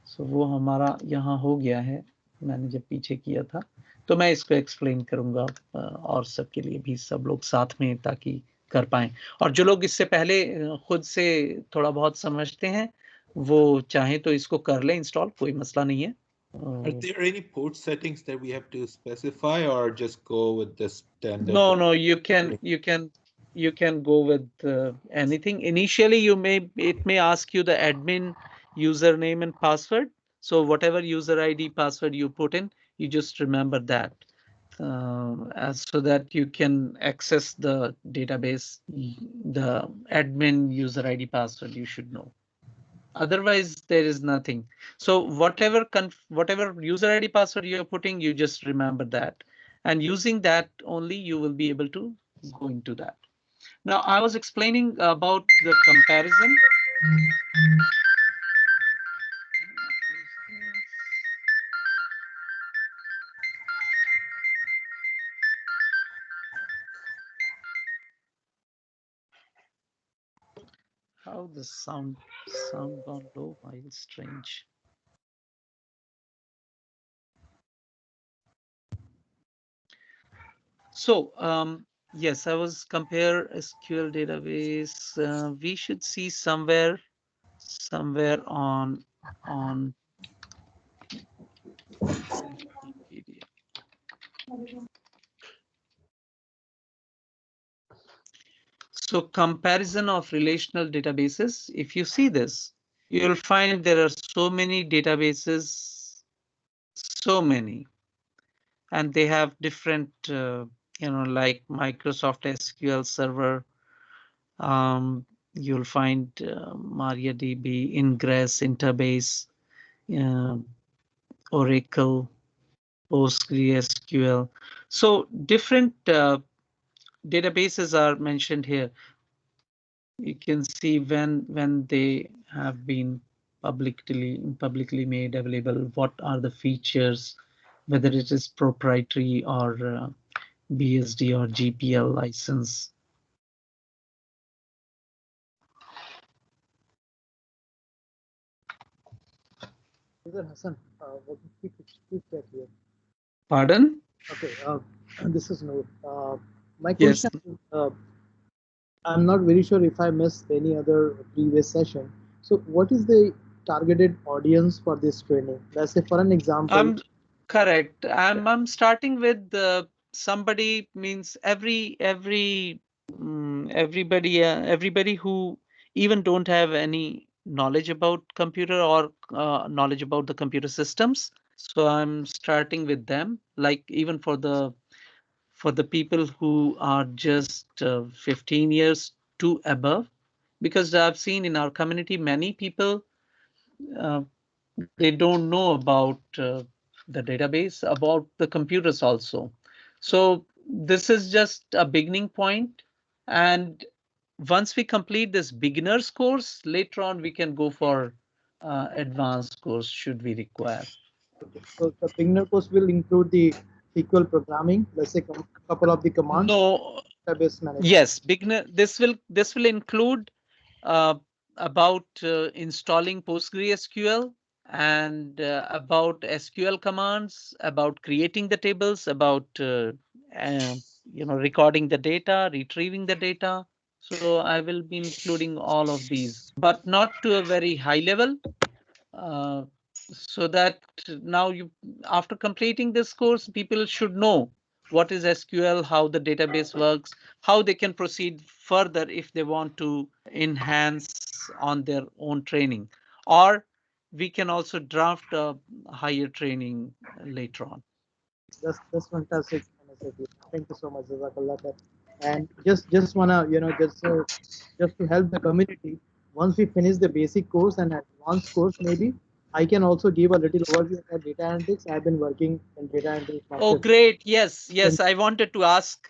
so वो हमारा यहाँ हो गया है, मैंने जब पीछे किया था, तो मैं इसको एक्सप्लेन करूंगा और सबके लिए भी, सब लोग साथ में, ताकि कर पाएं। और जो लोग इससे पहले खुद से थोड़ा बहुत समझते हैं, वो चाहे तो इसको कर लें इंस्टॉल, कोई मसला नहीं है। Are there any port settings that we have to specify, or just go with the standard? No, you can go with anything. Initially, it may ask you the admin username and password. So whatever user ID password you put in, you just remember that, so that you can access the database. The admin user ID password you should know. Otherwise, there is nothing. So whatever user ID password you're putting, you just remember that. And using that only, you will be able to go into that. Now, I was explaining about the comparison. How the sound gone low? Why it's strange. So yes, I was compare SQL database. We should see somewhere on Wikipedia. So comparison of relational databases. If you see this, you'll find there are so many databases, so many, and they have different, like Microsoft SQL Server. You'll find MariaDB, Ingress, Interbase, uh, Oracle, PostgreSQL. So different databases are mentioned here. You can see when they have been publicly made available, what are the features, whether it is proprietary or BSD or GPL license. Mr. Hassan, quick check here. Pardon? Okay, this is Noor. My Yes. question, I'm not very sure if I missed any other previous session. So what is the targeted audience for this training? Let's say for an example. Correct. I'm starting with somebody, means everybody who even don't have any knowledge about computer or knowledge about the computer systems. So I'm starting with them, like even for the people who are just 15 years to above, because I've seen in our community many people, uh, they don't know about the database, about the computers also. So this is just a beginning point, and once we complete this beginners course, later on we can go for advanced course should we require. Okay, so the beginner course will include the SQL programming, let's say a couple of the commands, No, database management. yes, beginner. This will include uh, about installing PostgreSQL and about SQL commands, about creating the tables, about uh, recording the data, retrieving the data. So I will be including all of these, but not to a very high level. Uh, so that now you, after completing this course, people should know what is SQL, how the database works, how they can proceed further if they want to enhance on their own training, or we can also draft a higher training later on. That's fantastic, Anasati. Thank you so much, Jazakallah khair. And just wanna just to help the community. Once we finish the basic course and advanced course, maybe I can also give a little overview about data analytics. I've been working in data analytics Oh, myself. great. Yes, yes. I wanted to ask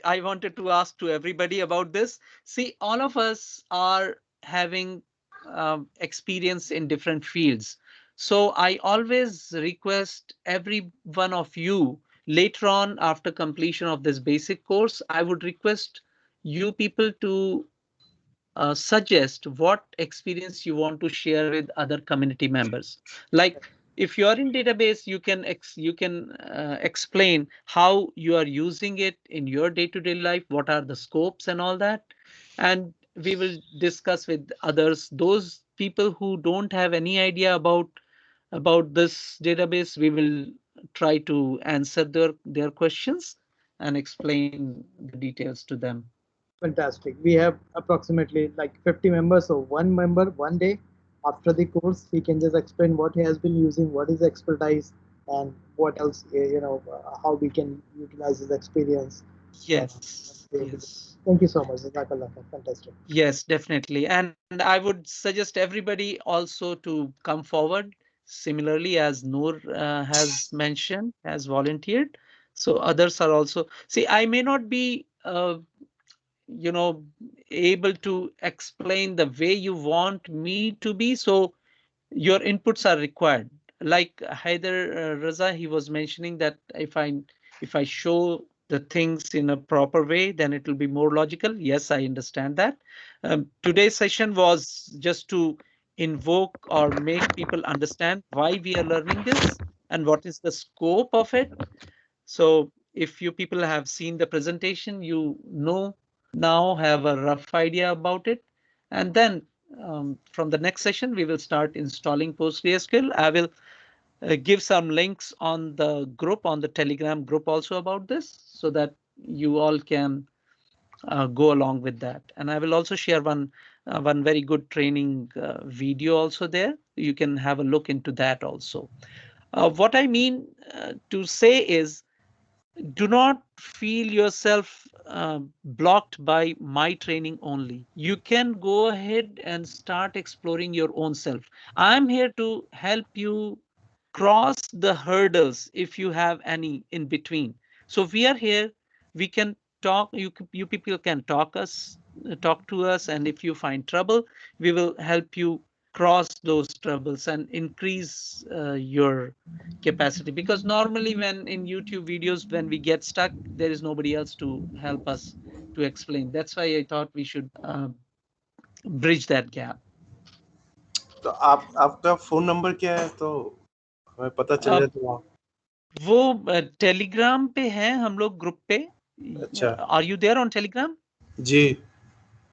to everybody about this. See, all of us are having experience in different fields. So I always request every one of you later on after completion of this basic course, I would request you people to suggest what experience you want to share with other community members. Like if you are in database, you can explain how you are using it in your day-to-day life, what are the scopes and all that, and we will discuss with others, those people who don't have any idea about this database. We will try to answer their questions and explain the details to them. Fantastic. We have approximately like 50 members. So one member, one day after the course, he can just explain what he has been using, what is expertise, and what else, how we can utilize his experience. Uh, Yes, yes. Thank you so much. Jazakallah khair. Fantastic. Yes, definitely. And I would suggest everybody also to come forward, similarly as Noor has mentioned, has volunteered. So others are also. See, I may not be, you know, able to explain the way you want me to be. So your inputs are required. Like Haider Raza, he was mentioning that if I show the things in a proper way, then it will be more logical. Yes, I understand that. Today's session was just to invoke or make people understand why we are learning this and what is the scope of it. So if you people have seen the presentation, you know now have a rough idea about it. And then from the next session, we will start installing PostgreSQL. I will give some links on the group, on the Telegram group also about this, so that you all can go along with that. And I will also share one very good training video also there. You can have a look into that also. What I mean to say is, do not feel yourself blocked by my training only. You can go ahead and start exploring your own self. I'm here to help you cross the hurdles if you have any in between. So we are here. We can talk. You people can talk to us, and if you find trouble, we will help you cross those troubles and increase your capacity. Because normally when in YouTube videos, when we get stuck, there is nobody else to help us to explain. That's why I thought we should bridge that gap. तो आपका phone number क्या है, तो हमें पता चल जाए तो वो टेलीग्राम पे है, हम लोग ग्रुप पे. अच्छा. Are you there on Telegram? Ji.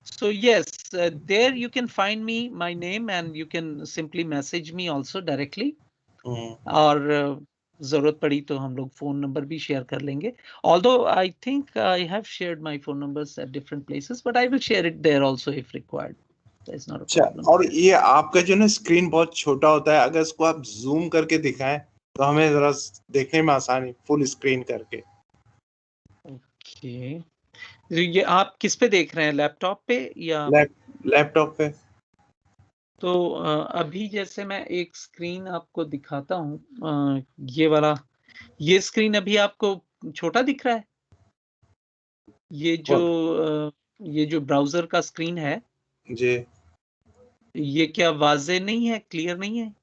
So yes, there you can find me, my name, and you can simply message me also directly. और जरूरत पड़ी तो हम लोग फोन नंबर भी शेयर कर लेंगे. Although I think I have shared my phone numbers at different places, but I will share it there also if required. That's not a problem. और ये आपका जो ना स्क्रीन बहुत छोटा होता है, अगर इसको आप जूम करके दिखाएं तो हमें जरा देखने में आसानी, फुल स्क्रीन करके. ओके. ये आप किस पे देख रहे हैं, लैपटॉप पे या लैपटॉप पे? तो अभी जैसे मैं एक स्क्रीन आपको दिखाता हूँ, ये वाला, ये स्क्रीन अभी आपको छोटा दिख रहा है. ये जो ब्राउजर का स्क्रीन है जी, ये क्या वाजे नहीं है, क्लियर नहीं है?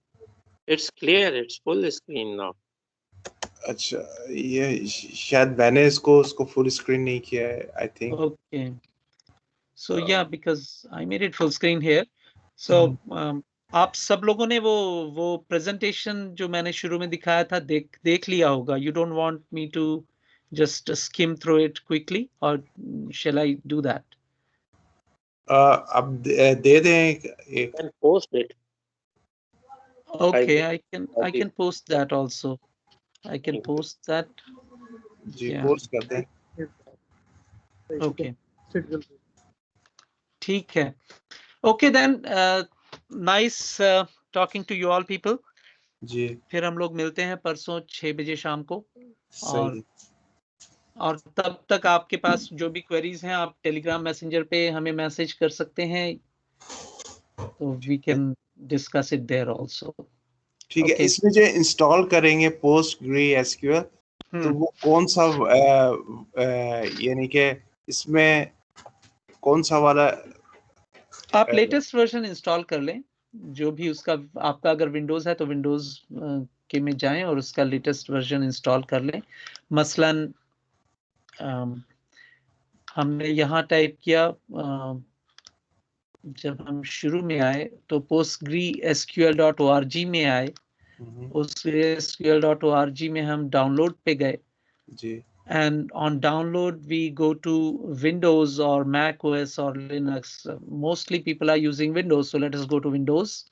It's clear. It's full screen now. अच्छा, ये शायद मैंने उसको फुल स्क्रीन नहीं किया है, I think. Okay. So yeah because I made it full screen here. So आप सब लोगों ने वो प्रेजेंटेशन जो मैंने शुरू में दिखाया था देख लिया होगा. You don't want me to just skim through it quickly, or shall I do that? अब दे दें एक. And post it. Okay, I can post that also. I can post that. जी, Yeah. पोस्ट कर दें. Okay. ठीक है. Okay then, nice talking to you all people. जी. फिर हम लोग मिलते हैं परसों 6 बजे शाम को. और तब तक आपके पास जो भी क्वेरीज हैं आप टेलीग्राम मैसेंजर पे हमें मैसेज कर सकते हैं, तो we can discuss it there also. ठीक है. इसमें जो इंस्टॉल करेंगे PostgreSQL, तो वो कौन सा यानी कि इसमें कौन सा वाला? आप लेटेस्ट वर्जन इंस्टॉल कर लें, जो भी उसका आपका अगर विंडोज है तो विंडोज के में जाएं और उसका लेटेस्ट वर्जन इंस्टॉल कर लें. मसलन हमने यहाँ टाइप किया, जब हम शुरू में आए तो postgresql.org में आए. postgresql.org में हम डाउनलोड पे गए जी. and on download we go to Windows or Mac OS or Linux. Mostly people are using Windows, so let us go to Windows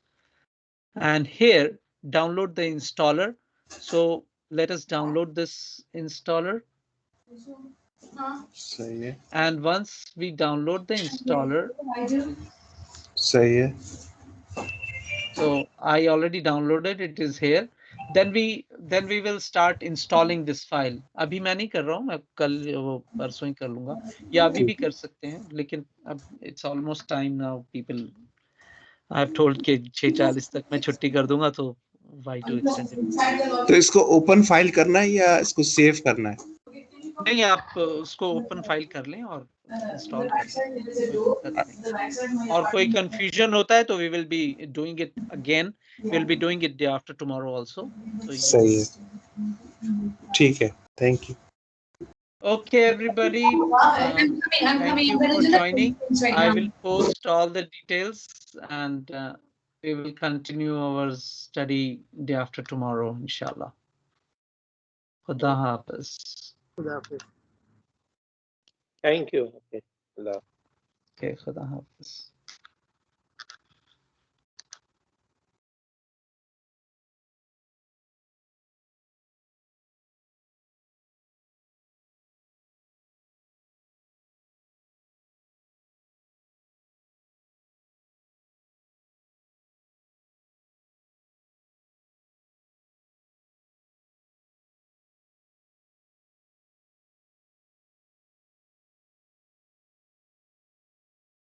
and here download the installer. So let us download this installer. सही है. And once we download the installer, सही है. so I already downloaded, it is here. Then we will start installing this file. अभी मैं नहीं कर रहा हूँ, मैं कल वो परसों ही कर लूँगा, या अभी भी कर सकते हैं, लेकिन अब it's almost time now. People I have told कि 6:40 तक मैं छुट्टी कर दूंगा, तो why to extend it? तो इसको ओपन फाइल करना है या इसको सेव करना है? नहीं, आप उसको ओपन फाइल कर लें और इंस्टॉल कर लें. और कोई कंफ्यूजन होता है तो we will be doing it again. We'll be doing it day after tomorrow also. सही है. ठीक है. Thank you. Okay, everybody. Thank you for joining. I will post all the details and we will continue our study day after tomorrow, inshallah. Khuda Hafiz. Khuda Hafiz. Thank you. Okay. Allah. Okay, Khuda Hafiz.